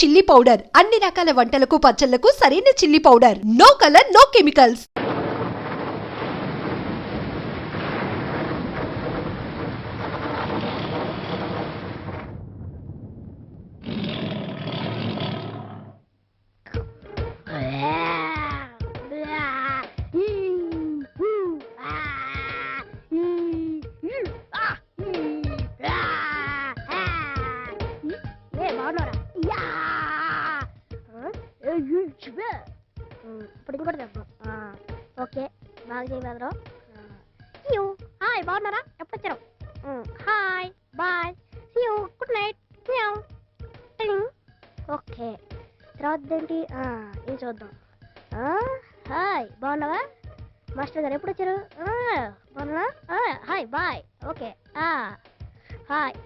Chilli powder అన్ని రకాల వంటలకు పచ్చళ్లకు సరైన chilli powder. No colour no chemicals. Okay బాగా చేయగలరు. హాయ్ బాగున్నారా? ఎప్పుడు వచ్చారు? Hi bye see you good night. Okay తర్వాత ఏంటి ఏం చూద్దాం. హాయ్ బాగున్నావా? మాస్టర్ గారు ఎప్పుడు వచ్చారు? బాగున్నా. Hi bye. Okay hi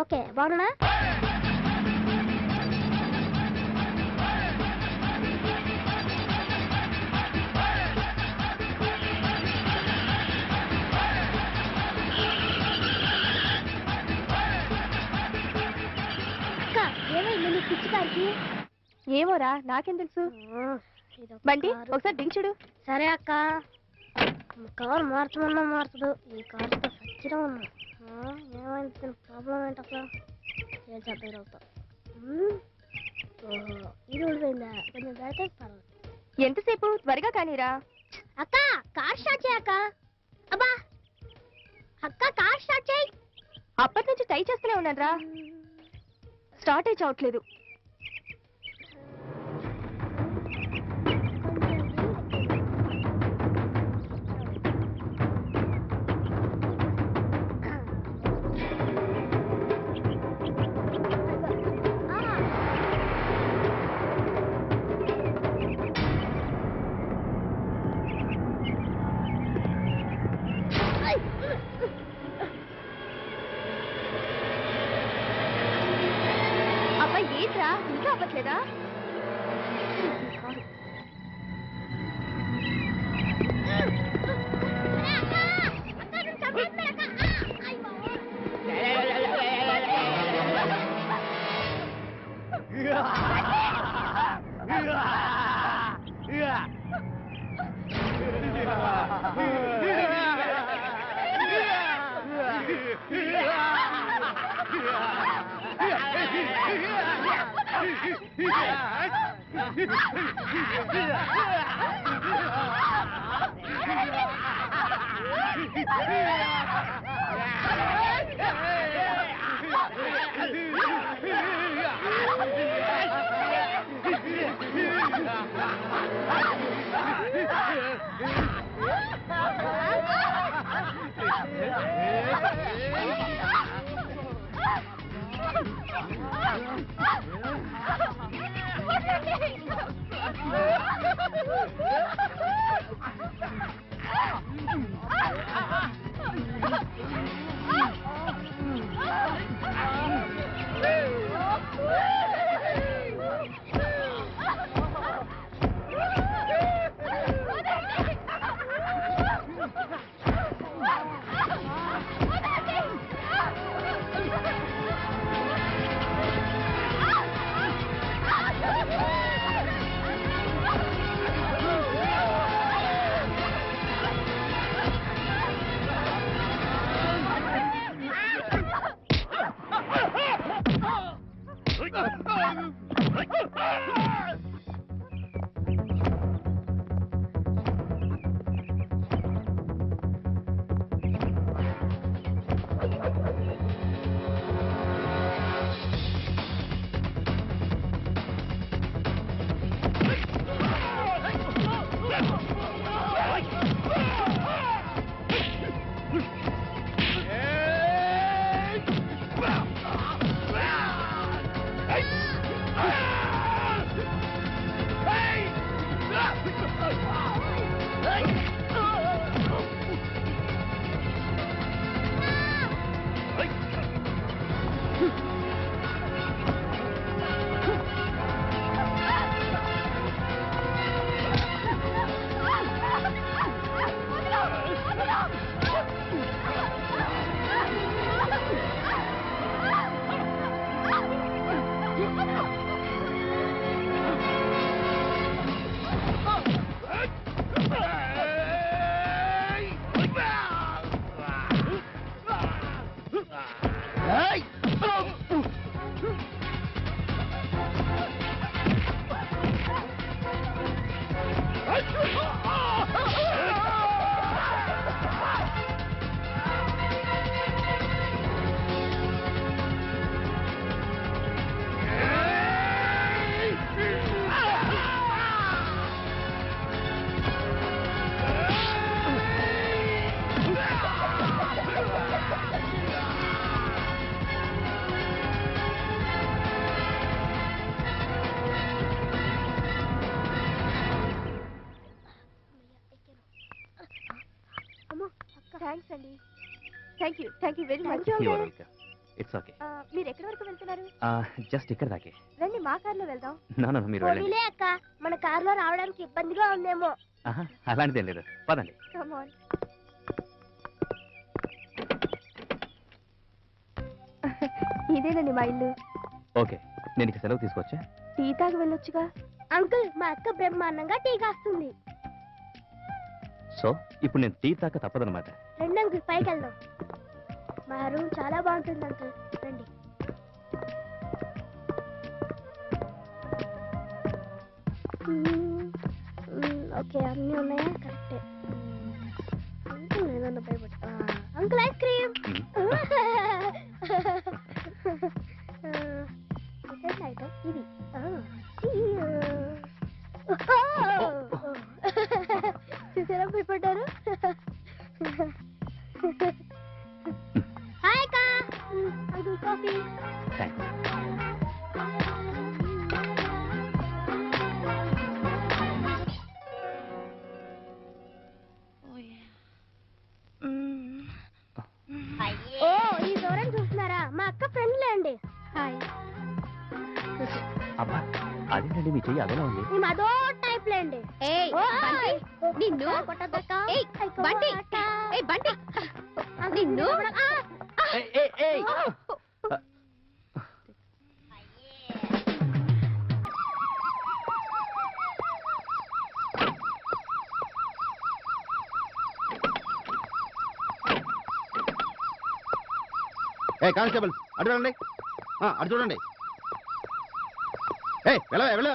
okay బాగున్నా. ఏమోరా నాకేం తెలుసు. బండి ఒకసారి దించి చూడు. సరే అక్క. కారు మార్చమన్నా మార్చదు. ఈ కారుతో సచ్చిగా ఉన్నా. ఏమైంది? ప్రాబ్లం ఏంటి అసలు? ఏం చెప్పారు? ఓహో ఇది ఊడిపోయిందా? కొంచెం పెడితే పర్వాలేదు. ఎంతసేపు? త్వరగా కానీరా. అక్క కార్ స్టార్ట్ చేయ అక్క. అబ్బా అక్క కార్ స్టార్ట్ చేయి. అప్పటి నుంచి ట్రై చేస్తూనే ఉన్నాను రా. స్టార్ట్ అయి చావట్లేదు. అబ్బా ఏంట్రా ఇంకా అవ్వట్లేదా? థ్యాంక్స్ అండి. Thank you very much. It's okay. మీరు ఎక్కడి వరకు వెళ్తున్నారు? జస్ట్ ఇక్కడ దాకే. రండి, మా కార్లో వెళ్దాం. నో మీరు వెళ్ళండి. పోనీలే అక్క, మన కారులో రావడానికి ఇబ్బందిగా ఉందేమో. అలాంటిదేం లేదు, పదండి. Come on. ఇదేనండి మా ఇల్లు. ఓకే, నేను ఇక సెలవు తీసుకొచ్చా. టీ తాగి వెళ్ళొచ్చుగా. అంకుల్, మా అక్క బ్రహ్మాండంగా టీ కాస్తుంది. సో ఇప్పుడు నేను టీ తాక తప్పదనమాట. రండి అంకుల్, పైకి వెళ్దాం. మా రూమ్ చాలా బాగుంటుంది అంకుల్, రండి. ఓకే, అన్నీ ఉన్నాయా? కరెక్టే. అంకుల్ ఏదన్నా భయపడ. Uncle ice cream. ఐటమ్ ఇది. చూసారా భయపడ్డారు? హాయ్ అక్క. Uncle coffee. ఓ, ఈ దూరం చూస్తున్నారా? మా అక్క ఫ్రెండ్లే అండి. హాయ్. అబ్బా, అదేంటండి మీ చెయ్యి అదోలా ఉంది. మేము అదో టైప్ లేండి. నిన్ను బంటి, బంటి నిన్ను. కానిస్టేబుల్ అటు చూడండి, అటు చూడండి. వెళ్ళ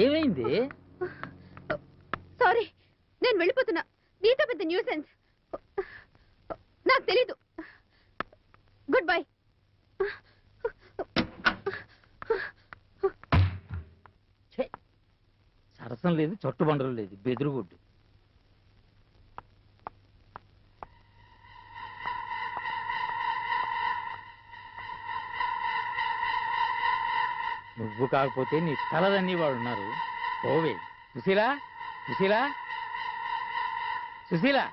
ఏమైంది? సారీ, నేను వెళ్ళిపోతున్నా. నీతో పెద్ద న్యూసెన్స్. నాకు తెలీదు. Good bye. సరసం లేదు, చొట్టుబండలు లేదు, బెదురుగుడ్డు. నువ్వు కాకపోతే నీ తలదన్నీ వాడు ఉన్నారు. ఓవే సుశీలా, సుశీలా, సుశీలా.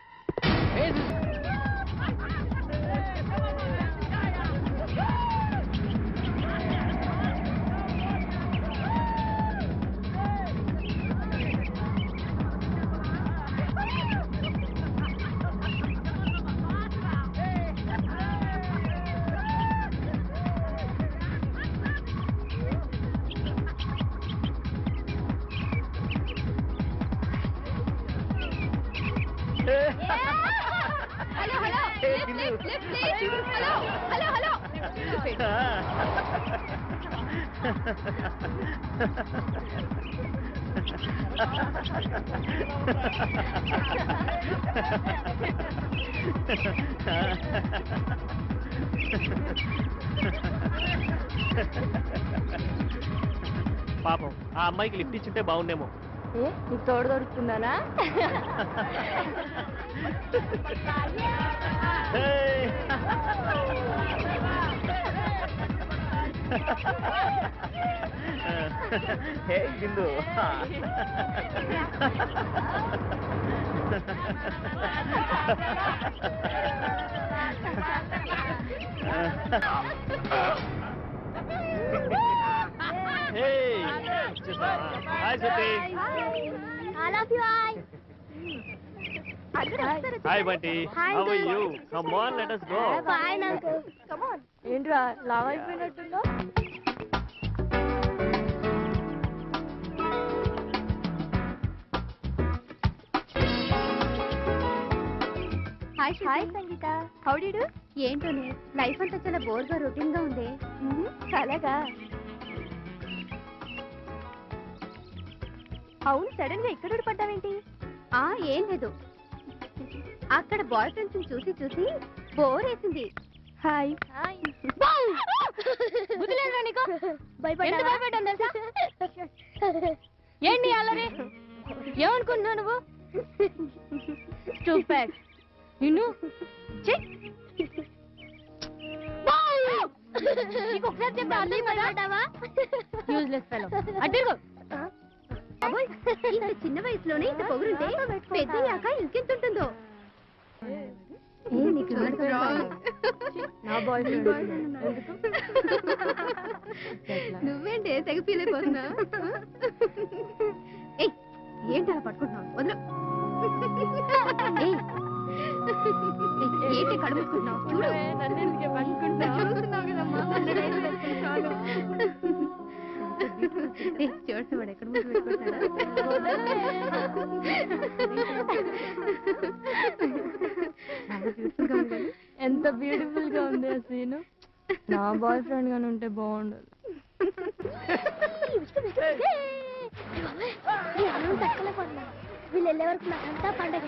పాపం ఆ అమ్మాయికి లిఫ్ట్ ఇచ్చుంటే బాగుండేమో. నీకు తోడు దొరుకుతున్నానా? హే బిందు. Hey, hi Suti. I love you. Hi Bunty. Hi, How are uncle. you? Come on, let us go. Fine, uncle. Come on. ఏంట్రా లావ్ అయిపోయినట్టుందో? Hi Sangeetha, how do you do? ఏంటోనే లైఫ్ అంతా చాలా బోర్గా రొటీన్ గా ఉంది. అలాగా? అవును, సడన్ గా ఇక్కడ పడ్డావేంటి? ఏం లేదు, అక్కడ బాయ్ ఫ్రెండ్స్ చూసి చూసి బోర్ వేసింది. హాయ్. ఏంటి అల్లరి ఏమనుకుంటున్నావు నువ్వు స్టూపిడ్ నిన్ను ఛీ! నీకు ఒకసారి చెప్తే అర్థం కాదా? Useless fellow. అటు తిరుగు. అబ్బోయ్, ఇంత చిన్న వయసులోనే ఇంత పొగురుంటే పెద్దయ్యాక ఇంకెంత ఉంటుందో. నీకు నా బాయ్ నువ్వేంటి తెగ ఫీల్ అయిపోతున్నా? ఏంటి అలా పట్టుకుంటున్నావు? వదలు. ఏంటి కడుపుకుంటున్నావు? చూడు చూస్తున్నావు కదమ్మా. చూడు వాడు ఎక్కడ ముందు ఎంత బ్యూటిఫుల్ గా ఉంది ఆ సీను. నా బాయ్ ఫ్రెండ్ గానే ఉంటే బాగుండదు. వీళ్ళు వెళ్ళే వరకు నాకంతా పండగ.